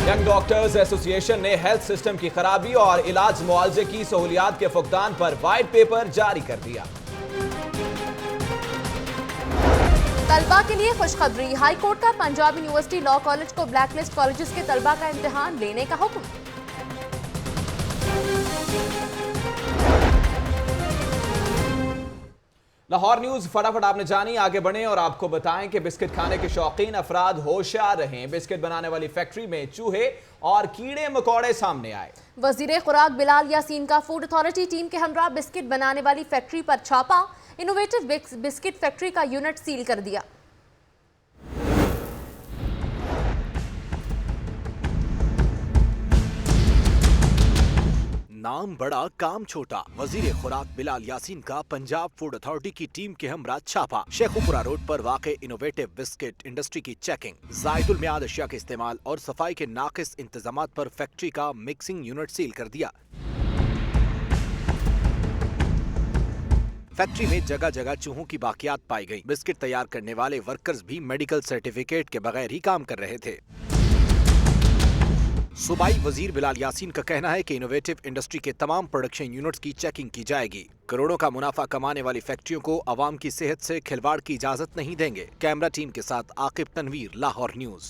Young doctors association ने हेल्थ सिस्टम की खराबी और इलाज मुआवजे की सहूलियात के फुकदान पर व्हाइट पेपर जारी कर दिया। तलबा के लिए खुशखबरी। हाई कोर्ट का पंजाब यूनिवर्सिटी लॉ कॉलेज को ब्लैकलिस्ट कॉलेजेस के तलबा का इम्तिहान लेने का हुक्म। लाहौर न्यूज फटाफट आपने जानी, आगे बढ़ें और आपको बताएं कि बिस्किट खाने के शौकीन अफराद होशियार रहें। बिस्किट बनाने वाली फैक्ट्री में चूहे और कीड़े मकोड़े सामने आए। वजीर खुराक बिलाल यासीन का फूड अथॉरिटी टीम के हमरा बिस्किट बनाने वाली फैक्ट्री पर छापा। इनोवेटिव बिस्किट फैक्ट्री का यूनिट सील कर दिया। नाम बड़ा काम छोटा। वजीर खुराक बिलाल यासीन का पंजाब फूड अथॉरिटी की टीम के हमरा छापा। शेखुपुरा रोड पर वाक़े इनोवेटिव बिस्किट इंडस्ट्री की चेकिंग। ज़ायदुल मियाद अशिया के इस्तेमाल और सफाई के नाकिस इंतजामात पर फैक्ट्री का मिक्सिंग यूनिट सील कर दिया। फैक्ट्री में जगह जगह चूहों की बाकियात पाई गई। बिस्किट तैयार करने वाले वर्कर्स भी मेडिकल सर्टिफिकेट के बगैर ही काम कर रहे थे। सूबाई वजीर बिलाल यासीन का कहना है कि इनोवेटिव इंडस्ट्री के तमाम प्रोडक्शन यूनिट्स की चेकिंग की जाएगी। करोड़ों का मुनाफा कमाने वाली फैक्ट्रियों को अवाम की सेहत से खिलवाड़ की इजाजत नहीं देंगे। कैमरा टीम के साथ आकिब तनवीर, लाहौर न्यूज।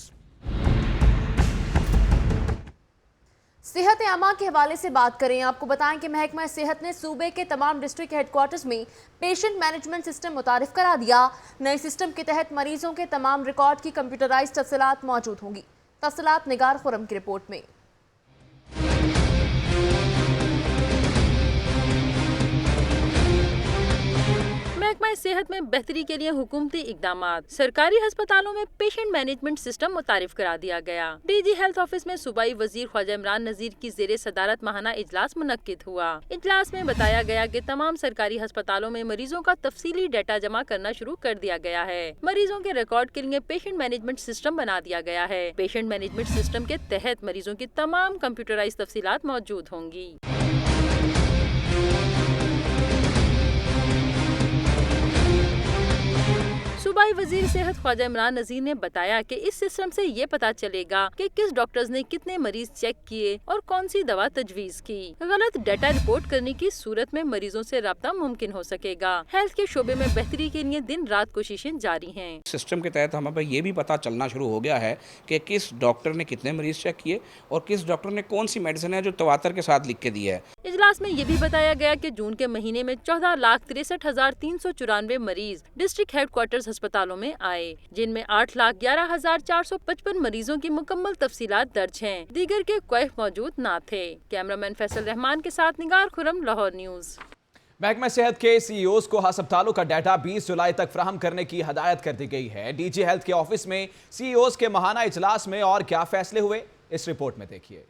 सेहत आमा के हवाले से बात करें, आपको बताएं कि महकमा सेहत ने सूबे के तमाम डिस्ट्रिक्ट हेडक्वार्टर्स में पेशेंट मैनेजमेंट सिस्टम मुतारिफ करा दिया। नए सिस्टम के तहत मरीजों के तमाम रिकॉर्ड की कंप्यूटराइज्ड तफसीलात मौजूद होंगी। तफसीलात निगार खुरम की रिपोर्ट में। महकमा सेहत में बेहतरी के लिए हुकूमती इकदामात। सरकारी अस्पतालों में पेशेंट मैनेजमेंट सिस्टम मुतारिफ करा दिया गया। डीजी हेल्थ ऑफिस में सूबाई वजीर ख्वाजा इमरान नजीर की जेर सदारत माहाना इजलास मुनक्किद हुआ। इजलास में बताया गया कि तमाम सरकारी अस्पतालों में मरीजों का तफसीली डाटा जमा करना शुरू कर दिया गया है। मरीजों के रिकॉर्ड के लिए पेशेंट मैनेजमेंट सिस्टम बना दिया गया है। पेशेंट मैनेजमेंट सिस्टम के तहत मरीजों की तमाम कंप्यूटराइज्ड तफसीलात मौजूद होंगी। सूबाई वजीर सेहत ख्वाजा इमरान नजीर ने बताया कि इस सिस्टम से ये पता चलेगा कि किस डॉक्टर्स ने कितने मरीज चेक किए और कौन सी दवा तजवीज की। गलत डाटा रिपोर्ट करने की सूरत में मरीजों से राब्ता मुमकिन हो सकेगा। हेल्थ के शोबे में बेहतरी के लिए दिन रात कोशिशें जारी हैं। सिस्टम के तहत हमें ये भी पता चलना शुरू हो गया है कि किस डॉक्टर ने कितने मरीज चेक किए और किस डॉक्टर ने कौन सी मेडिसिन है जो तवातर के साथ लिख के दी है। इजलास में ये भी बताया गया कि जून के महीने में 14,63,394 मरीज डिस्ट्रिक्ट हेडक्वार्टर्स अस्पतालों में आए, जिनमें 8,11,455 मरीजों की मुकम्मल तफसीलात दर्ज हैं। दीगर के क्वैफ मौजूद न थे। कैमरामैन फैसल रहमान के साथ निगार खुरम, लाहौर न्यूज। महकमा सेहत के सीईओज को अस्पतालों का डाटा 20 जुलाई तक फराहम करने की हदायत कर दी गई है। डीजी हेल्थ के ऑफिस में सीईओज के माहाना इजलास में और क्या फैसले हुए, इस रिपोर्ट में देखिए।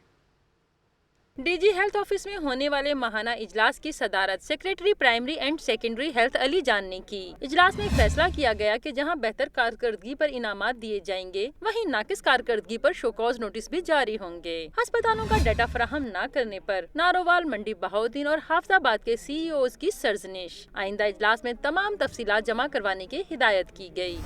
डीजी हेल्थ ऑफिस में होने वाले माहाना इजलास की सदारत secretary primary and secondary health Ali जान ने की। इजलास में फैसला किया गया कि जहां बेहतर कारकर्दगी पर इनामात दिए जाएंगे, वहीं नाकिस कारकर्दगी पर शोकॉज नोटिस भी जारी होंगे। अस्पतालों का डाटा फराहम न करने पर नारोवाल, मंडी बहाउद्दीन और हाफजाबाद के सीईओज की सरजनिश। आइंदा इजलास में तमाम तफसीलात जमा करवाने की हिदायत की गई।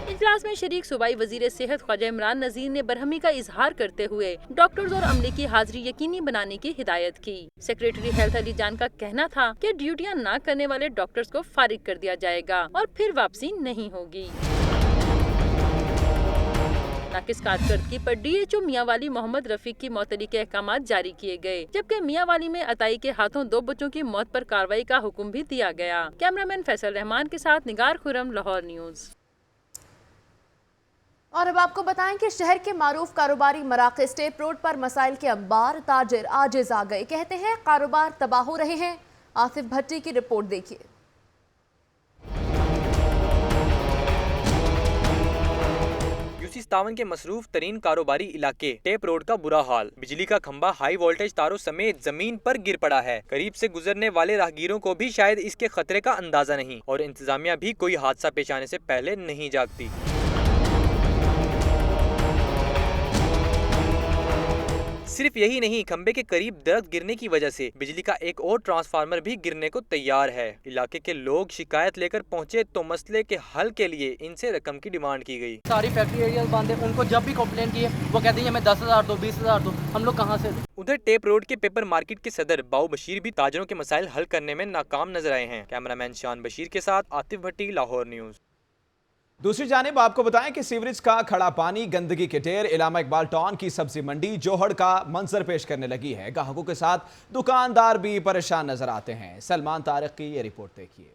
इजलास में शरीक सूबाई वजीर सेहत ख्वाजा इमरान नजीर ने बरहमी का इजहार करते हुए डॉक्टर्स और अमले की हाजिरी यकीनी बनाने की हिदायत की। सेक्रेटरी हेल्थ अली जान का कहना था कि ड्यूटियां न करने वाले डॉक्टर्स को फारिग कर दिया जाएगा और फिर वापसी नहीं होगी। नाकिस कारकर्दगी पर डीएचओ मियांवाली मोहम्मद रफीक की मौतली के अहकाम जारी किए गए, जबकि मियांवाली में अताई के हाथों 2 बच्चों की मौत पर कार्रवाई का हुक्म भी दिया गया। कैमरामैन फैसल रहमान के साथ निगार खुरम, लाहौर न्यूज। और अब आपको बताएं कि शहर के मारूफ कारोबारी मराकज़ टेप रोड पर मसाइल के अंबार, ताजिर आजिज आ गए। कहते हैं कारोबार तबाह हो रहे हैं। आसिफ भट्टी की रिपोर्ट देखिए। यूसी 57 के मसरूफ तरीन कारोबारी इलाके टेप रोड का बुरा हाल। बिजली का खंभा हाई वोल्टेज तारों समेत जमीन पर गिर पड़ा है। करीब से गुजरने वाले राहगीरों को भी शायद इसके खतरे का अंदाजा नहीं और इंतजामिया भी कोई हादसा पेश आने से पहले नहीं जागती। सिर्फ यही नहीं, खंबे के करीब दरख्त गिरने की वजह से बिजली का एक और ट्रांसफार्मर भी गिरने को तैयार है। इलाके के लोग शिकायत लेकर पहुंचे तो मसले के हल के लिए इनसे रकम की डिमांड की गई। सारी फैक्ट्री एरिया बंद है, उनको जब भी कंप्लेन की है वो कहते हैं हमें 10,000 दो, 20,000 दो, हम लोग कहाँ से दें? उधर टेप रोड के पेपर मार्केट के सदर बाऊ बशीर भी ताजरों के मसाइल हल करने में नाकाम नजर आए हैं। कैमरामैन शान बशीर के साथ आतिफ भट्टी, लाहौर न्यूज। दूसरी जानिब आपको बताएं कि सीवरेज का खड़ा पानी, गंदगी के ढेर, इलामा इकबाल टाउन की सब्जी मंडी जोहड़ का मंजर पेश करने लगी है। ग्राहकों के साथ दुकानदार भी परेशान नजर आते हैं। सलमान तारिक की ये रिपोर्ट देखिए।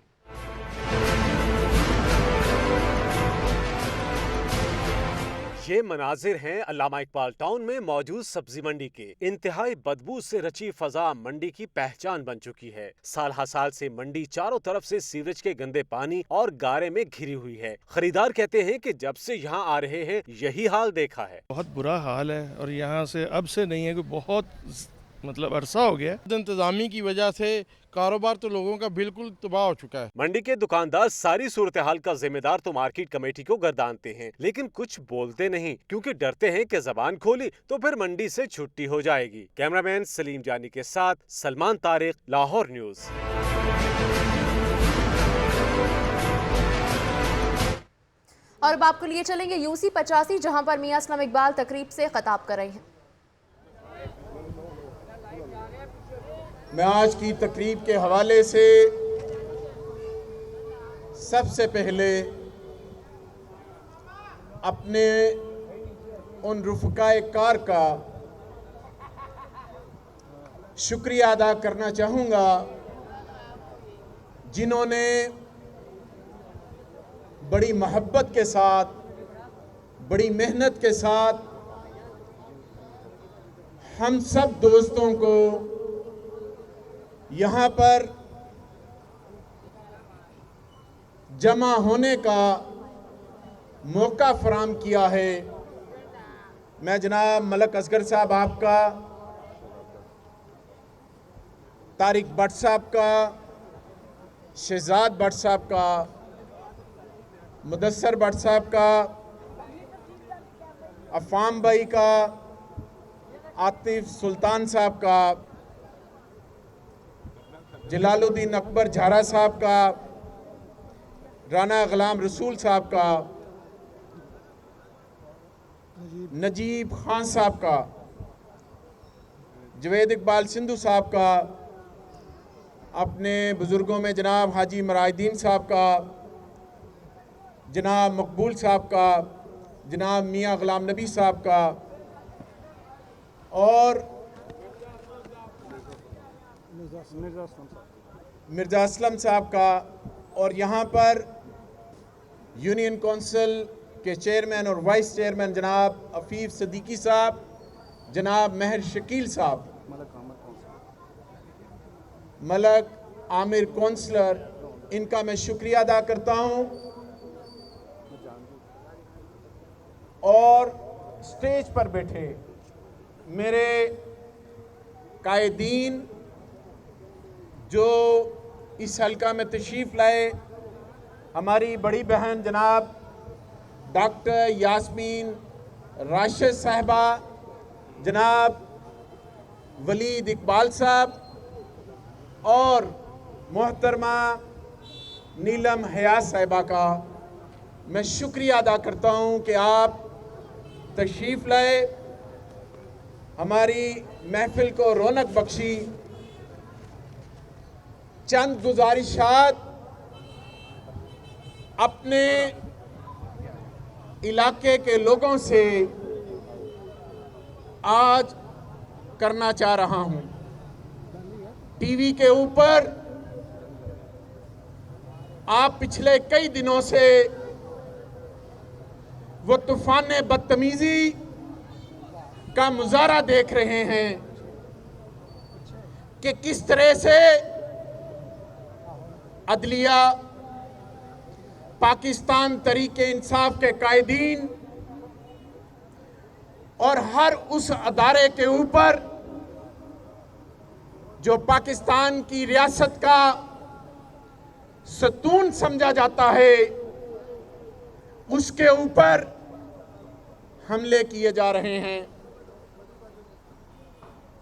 ये मनाजिर हैं अल्लामा इकबाल टाउन में मौजूद सब्जी मंडी के। इंतहाई बदबू से रची फजा मंडी की पहचान बन चुकी है। साल हर साल से मंडी चारों तरफ से सीवरेज के गंदे पानी और गारे में घिरी हुई है। खरीदार कहते हैं कि जब से यहाँ आ रहे हैं यही हाल देखा है। बहुत बुरा हाल है और यहाँ से अब से नहीं है, बहुत अरसा हो गया। इंतजामी की वजह से कारोबार तो लोगों का बिल्कुल तबाह हो चुका है। मंडी के दुकानदार सारी सूरत हाल का जिम्मेदार तो मार्केट कमेटी को गर्दानते हैं, लेकिन कुछ बोलते नहीं क्योंकि डरते हैं कि जबान खोली तो फिर मंडी से छुट्टी हो जाएगी। कैमरामैन सलीम जानी के साथ सलमान तारिक, लाहौर न्यूज। और अब आपको लिए चलेंगे यूसी 85, जहां पर मियां असलम इकबाल तकरीब से खिताब कर रहे हैं। मैं आज की तकरीब के हवाले से सबसे पहले अपने उन रुफ़क़ाए कार का शुक्रिया अदा करना चाहूँगा जिन्होंने बड़ी मोहब्बत के साथ, बड़ी मेहनत के साथ हम सब दोस्तों को यहाँ पर जमा होने का मौका फराहम किया है। मैं जनाब मलक असगर साहब आपका, तारिक भट्ट साहब का, शहजाद भट्ट साहब का, मुदस्सर भट्ट साहब का, अफाम भाई का, आतिफ सुल्तान साहब का, जलालुद्दीन अकबर झारा साहब का, राना गुलाम रसूल साहब का, नजीब खान साहब का, जवेद इकबाल सिंधु साहब का, अपने बुज़ुर्गों में जनाब हाजी मराजुद्दीन साहब का, जनाब मकबूल साहब का, जनाब मियाँ गुलाम नबी साहब का और मिर्ज़ा असलम साहब का, और यहाँ पर यूनियन कौंसिल के चेयरमैन और वाइस चेयरमैन जनाब अफीफ सदीकी साहब, जनाब महर शकील साहब, मलक आमिर कौंसलर, इनका मैं शुक्रिया अदा करता हूँ। और स्टेज पर बैठे मेरे कायदीन जो इस हल्का में तशरीफ़ लाए, हमारी बड़ी बहन जनाब डॉक्टर यास्मीन राशिद साहिबा, जनाब वलीद इकबाल साहब और मोहतरमा नीलम हयात साहिबा का मैं शुक्रिया अदा करता हूं कि आप तशरीफ़ लाए, हमारी महफिल को रौनक बख्शी। चंद गुजारिशात अपने इलाके के लोगों से आज करना चाह रहा हूं। टीवी के ऊपर आप पिछले कई दिनों से वो तूफान बदतमीजी का मुजाहरा देख रहे हैं कि किस तरह से अदलिया, पाकिस्तान तरीके इंसाफ के कायदीन और हर उस अदारे के ऊपर जो पाकिस्तान की रियासत का सतून समझा जाता है, उसके ऊपर हमले किए जा रहे हैं।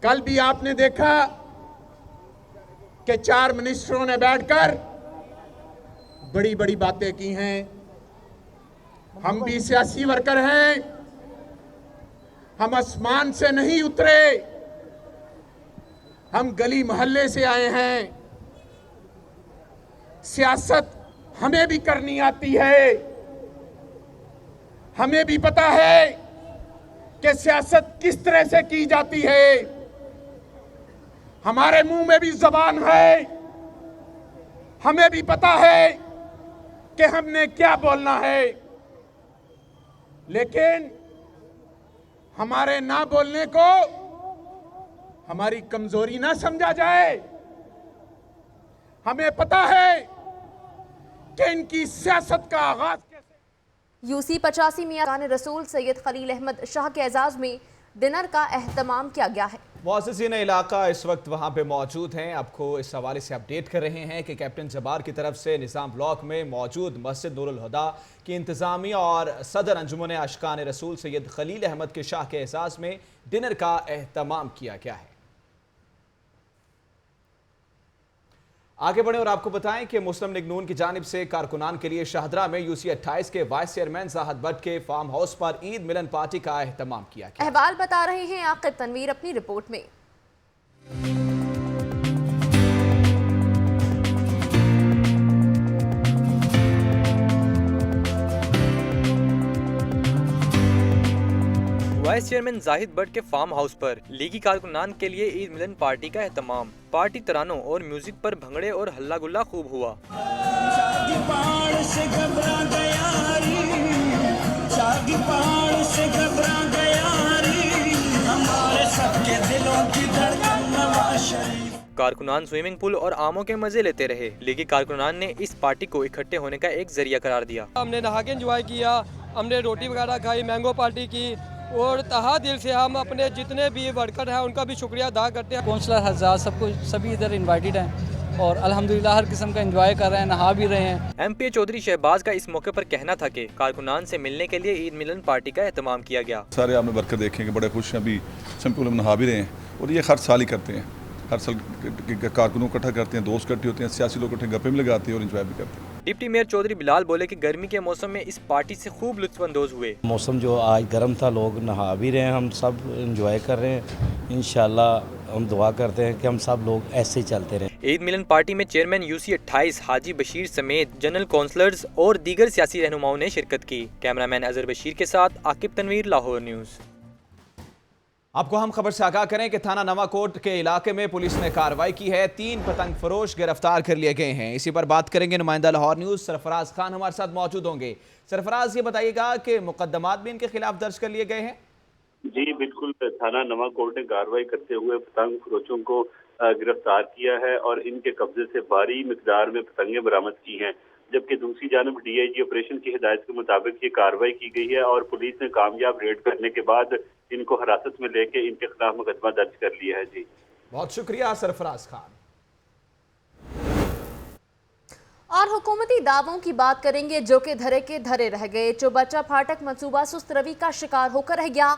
कल भी आपने देखा कि 4 मिनिस्टरों ने बैठकर बड़ी बड़ी बातें की हैं। हम भी सियासी वर्कर हैं, हम आसमान से नहीं उतरे, हम गली मोहल्ले से आए हैं। सियासत हमें भी करनी आती है, हमें भी पता है कि सियासत किस तरह से की जाती है। हमारे मुंह में भी जबान है, हमें भी पता है कि हमने क्या बोलना है, लेकिन हमारे ना बोलने को हमारी कमजोरी ना समझा जाए। हमें पता है कि इनकी सियासत का आगाज यूसी 85 मियां खान रसूल सैयद खलील अहमद शाह के एजाज में डिनर का एहतमाम किया गया है। मुअज़्ज़िज़ीन इलाका इस वक्त वहां पे मौजूद हैं। आपको इस हवाले से अपडेट कर रहे हैं कि कैप्टन जब्बार की तरफ से निज़ाम ब्लॉक में मौजूद मस्जिद नूरुल हुदा की इंतज़ामिया और सदर अंजुमन आशिकान रसूल सैयद खलील अहमद के शाह के एजाज में डिनर का एहतमाम किया गया है। आगे बढ़े और आपको बताएं कि मुस्लिम लीग नून की जानिब से कारकुनान के लिए शाहदरा में यूसी 28 के वाइस चेयरमैन साहद भट्ट के फार्म हाउस पर ईद मिलन पार्टी का एहतमाम किया गया। अहवाल बता रहे हैं आकिब तनवीर अपनी रिपोर्ट में। वाइस चेयरमैन जाहिद भट्ट के फार्म हाउस पर लीगी कारकुनान के लिए ईद मिलन पार्टी का एहतमाम। पार्टी तरानों और म्यूजिक पर भंगड़े और हल्ला गुल्ला खूब हुआ। कारकुनान स्विमिंग पूल और आमों के मजे लेते रहे। लीगी कारकुनान ने इस पार्टी को इकट्ठे होने का एक जरिया करार दिया। हमने नहा के एंजॉय किया, हमने रोटी वगैरह खाई, मैंगो पार्टी की, और तहा दिल से हम अपने जितने भी वर्कर हैं उनका भी शुक्रिया अदा करते हैं। काउंसलर हज़ार सबको सभी इधर इनवाइटेड हैं और अल्हम्दुलिल्लाह हर किस्म का एंजॉय कर रहे हैं, नहा भी रहे हैं। MP चौधरी शहबाज का इस मौके पर कहना था कि कारकुनान से मिलने के लिए ईद मिलन पार्टी का एहतमाम किया गया। सारे आपने वर्कर देखे कि बड़े खुश हैं, अभी सिंपल नहा भी रहे हैं और ये हर साल ही करते हैं। हर साल कारकुनों इकट्ठा करते हैं, दोस्त इकट्ठे होते हैं, सियासी लोग इकट्ठे गप्पे भी लगाते हैं और एंजॉय भी करते हैं। डिप्टी मेयर चौधरी बिलाल बोले कि गर्मी के मौसम में इस पार्टी से खूब लुत्फानंदोज हुए। मौसम जो आज गर्म था, लोग नहा भी रहे हैं, हम सब एंजॉय कर रहे हैं। इंशाल्लाह हम दुआ करते हैं कि हम सब लोग ऐसे ही चलते रहें। ईद मिलन पार्टी में चेयरमैन यूसी 28 हाजी बशीर समेत जनरल काउंसलर्स और दीगर सियासी रहनुमाओं ने शिरकत की। कैमरामैन अजहर बशीर के साथ आकिब तनवीर, लाहौर न्यूज़। आपको हम खबर से आगाह करें कि थाना नवाकोट के इलाके में पुलिस ने कार्रवाई की है। 3 पतंग फरोश गिरफ्तार कर लिए गए हैं। इसी पर बात करेंगे नुमाइंदा लाहौर न्यूज़ सरफराज खान हमारे साथ मौजूद होंगे। सरफराज, ये बताइएगा कि मुकदमात भी इनके खिलाफ दर्ज कर लिए गए हैं? जी बिल्कुल, थाना नवाकोट ने कार्रवाई करते हुए पतंग फरोशों को गिरफ्तार किया है और इनके कब्जे से भारी मिकदार में पतंगें बरामद की हैं। जबकि दूसरी जानब डीआईजी ऑपरेशन की हिदायत के मुताबिक ये कार्रवाई की गई है और पुलिस ने कामयाब रेड करने के बाद इनको हिरासत में लेके इनके खिलाफ मुकदमा दर्ज कर लिया है। जी बहुत शुक्रिया सरफराज खान। और हुकूमती दावों की बात करेंगे जो कि धरे के धरे रह गए। चौबच्चा फाटक मंसूबा सुस्त रवि का शिकार होकर रह गया।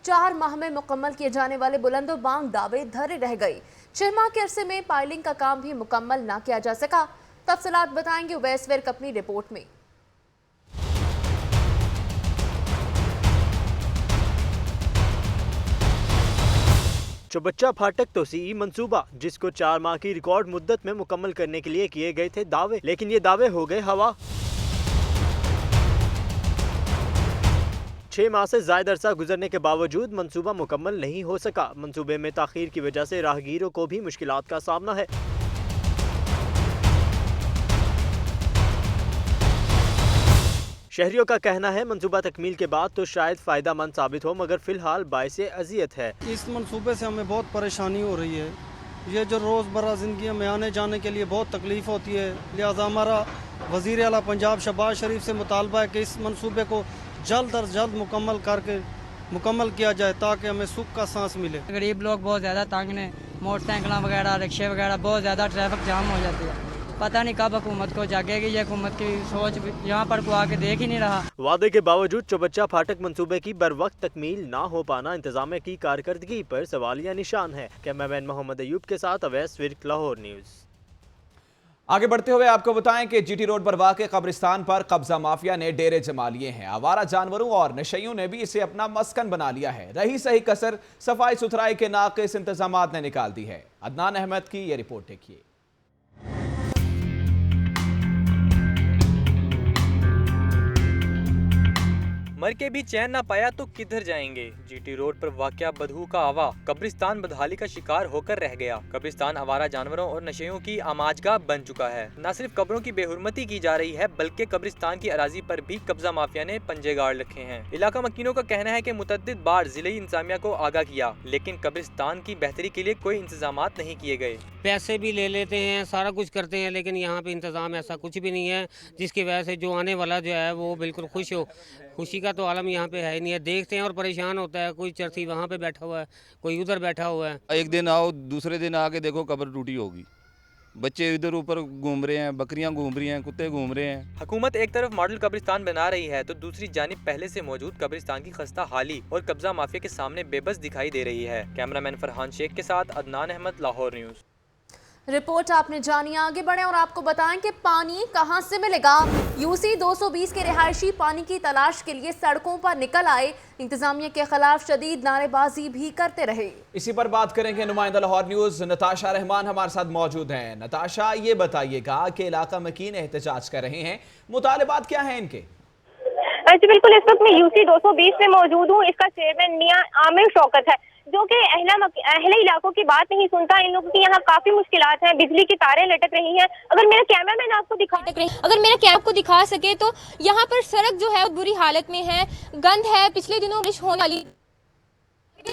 4 माह में मुकम्मल किए जाने वाले बुलंदो बांग दावे धरे रह गए। 6 माह के अरसे में पाइलिंग का काम भी मुकम्मल ना किया जा सका। तफसीलात बताएंगे उवैस विर्क अपनी रिपोर्ट में। चौबच्चा फाटक तोसीई मंसूबा, जिसको 4 माह की रिकॉर्ड मुद्दत में मुकम्मल करने के लिए किए गए थे दावे, लेकिन ये दावे हो गए हवा। 6 माह से ज़ायद अरसा गुजरने के बावजूद मंसूबा मुकम्मल नहीं हो सका। मंसूबे में ताखीर की वजह से राहगीरों को भी मुश्किलात का सामना है। शहरियों का कहना है मंसूबा तकमील के बाद तो शायद फ़ायदा मंद साबित हो, मगर फ़िलहाल बाइसे अजियत है। इस मंसूबे से हमें बहुत परेशानी हो रही है। ये जो रोज़मर्रा ज़िंदगी में आने जाने के लिए बहुत तकलीफ़ होती है। लिहाजा हमारा वज़ीर आला पंजाब शहबाज शरीफ से मुतालबा है कि इस मंसूबे को जल्द अज जल्द मुकम्मल किया जाए ताकि हमें सुख का सांस मिले। गरीब लोग बहुत ज़्यादा तंग ने, मोटरसाइकिल वगैरह, रिक्शे वगैरह, बहुत ज़्यादा ट्रैफिक जाम हो जाती है। पता नहीं कब हुकूमत को जागेगी। ये हुकूमत की सोच यहाँ पर कोई आके देख ही नहीं रहा। वादे के बावजूद चौबच्चा फाटक मंसूबे की बर वक्त तकमील ना हो पाना इंतजामिया की कारकर्दगी पर सवालिया निशान है। कैमरामैन मोहम्मद अयूब के साथ अवैस विर्क, लाहौर न्यूज़। आगे बढ़ते हुए आपको बताएं कि जीटी रोड पर वाक़े कब्रिस्तान पर कब्जा माफिया ने डेरे जमा लिए हैं। आवारा जानवरों और नशइयों ने भी इसे अपना मस्कन बना लिया है। रही सही कसर सफाई सुथराई के नाक़िस इंतजामात ने निकाल दी है। अदनान अहमद की ये रिपोर्ट देखिए। मर के भी चैन ना पाया तो किधर जाएंगे। जीटी रोड पर वाक़या बदहू का आवा कब्रिस्तान बदहाली का शिकार होकर रह गया। कब्रिस्तान आवारा जानवरों और नशेयों की आमाजगाह बन चुका है। न सिर्फ कब्रों की बेहुरमती की जा रही है, बल्कि कब्रिस्तान की अराजी पर भी कब्जा माफिया ने पंजे गाड़ रखे हैं। इलाका मकीनों का कहना है कि मुतअद्दिद बार जिले इंतजामिया को आगाह किया, लेकिन कब्रिस्तान की बेहतरी के लिए कोई इंतजाम नहीं किए गए। पैसे भी ले लेते हैं, सारा कुछ करते हैं, लेकिन यहाँ पे इंतज़ाम ऐसा कुछ भी नहीं है जिसकी वजह से जो आने वाला जो है वो बिल्कुल खुश हो। खुशी का तो आलम यहाँ पे है ही नहीं है। देखते हैं और परेशान होता है। कोई चरसी वहाँ पे बैठा हुआ है, कोई उधर बैठा हुआ है। एक दिन आओ, दूसरे दिन आके देखो कब्र टूटी होगी। बच्चे इधर ऊपर घूम रहे हैं, बकरियां घूम रही हैं, कुत्ते घूम रहे हैं। हुकूमत एक तरफ मॉडल कब्रिस्तान बना रही है तो दूसरी जानिब पहले से मौजूद कब्रिस्तान की खस्ता हाली और कब्जा माफिया के सामने बेबस दिखाई दे रही है। कैमरामैन फरहान शेख के साथ अदनान अहमद, लाहौर न्यूज़। रिपोर्ट आपने जानी। आगे बढ़े और आपको बताएं कि पानी कहां से मिलेगा। यूसी 220 के रिहायशी पानी की तलाश के लिए सड़कों पर निकल आए। इंतजामिया के खिलाफ शदीद नारेबाजी भी करते रहे। इसी पर बात करेंगे नुमाइंदा लाहौर न्यूज़ नताशा रहमान हमारे साथ मौजूद हैं। नताशा, ये बताइएगा कि इलाका मकीन एहतजाज कर रहे हैं, मुतालिबात क्या है इनके? जी बिल्कुल, इस वक्त मैं यूसी 220 में मौजूद हूँ। इसका चेयरमैन मियां आमिर शौकत है, जो कि अहले इलाकों की बात नहीं सुनता। इन लोगों की यहाँ काफी मुश्किलात हैं, बिजली की तारें लटक रही हैं। अगर मेरा कैमरामैन आपको दिखा सके तो यहाँ पर सड़क जो है बुरी हालत में है, गंद है, पिछले दिनों बारिश होने वाली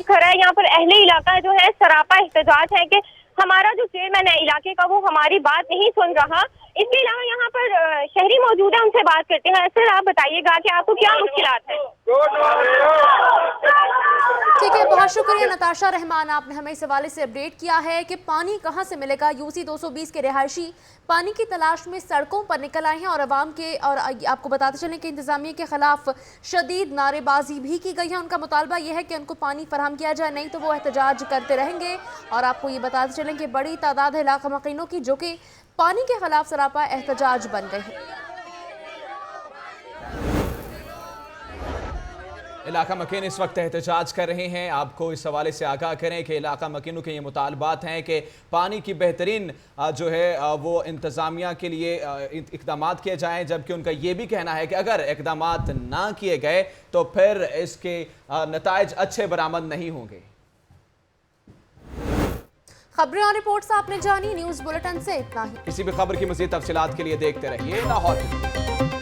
खरा है। यहाँ पर अहले इलाका जो है सरापा एहतजाज है कि हमारा जो चेयरमैन है इलाके का वो हमारी बात नहीं सुन रहा। इसके अलावा यहाँ पर शहरी मौजूद है, उनसे बात करते हैं। सर, आप बताइएगा कि आपको क्या मुश्किलात है? ठीक है, बहुत शुक्रिया नताशा रहमान, आपने हमें इस हवाले से अपडेट किया है कि पानी कहां से मिलेगा। यूसी 220 के रिहायशी पानी की तलाश में सड़कों पर निकल आए हैं और अवाम के, और आपको बताते चलें कि इंतजामिया के खिलाफ शदीद नारेबाजी भी की गई है। उनका मुतालबा यह है कि उनको पानी फराहम किया जाए, नहीं तो वो एहतजाज करते रहेंगे। और आपको ये बताते चलें कि बड़ी तादाद है इलाका मकीनों की जो कि पानी के खिलाफ सरापा एहतजाज बन गए हैं। इलाका मकीन इस वक्त एहतजाज कर रहे हैं। आपको इस हवाले से आगाह करें कि इलाका मकीनों के ये मुतालबात हैं कि पानी की बेहतरीन जो है वो इंतज़ामिया के लिए इकदाम किए जाएं, जबकि उनका ये भी कहना है कि अगर इकदाम ना किए गए तो फिर इसके नताइज अच्छे बरामद नहीं होंगे। खबरें और रिपोर्ट्स आपने जानी, न्यूज़ बुलेटिन से इतना ही। किसी भी खबर की मज़ीद तफसीलात के लिए देखते रहिए लाहौर।